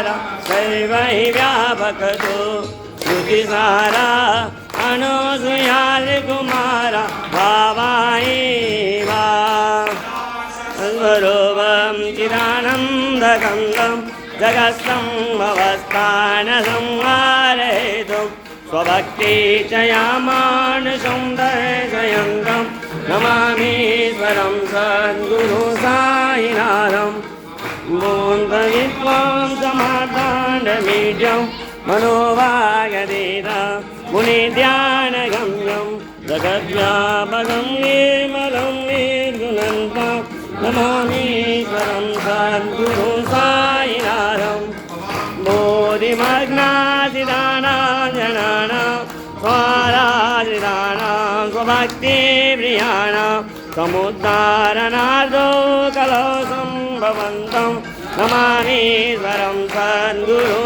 शैव हि व्यापकतो श्रुतिसारा अनुसूयाकुमारा भावायेवा स्वरूपं चिदानन्दगङ्गं जगत्संभवस्थानसंहारयितुं स्वभक्ति च यामानुषं दर्शयन्तं नमामीश्वरं सद्गुरु साईनाथं मोन्तविद्वां समार्ताण्डमीड्यं मनोभागदीता मुनिध्यानगम्यं जगद्व्यापकं निर्मलं निर्गुणन्तं नमामीश्वरं सद्गुरु साईनाथं बोधिमग्नासिदानां जनानां स्वाराजिदानां स्वभक्तिप्रियाणां समुद्धारणार्दो कलौ सम्भवन्तं नमामीश्वरं सद्गुरु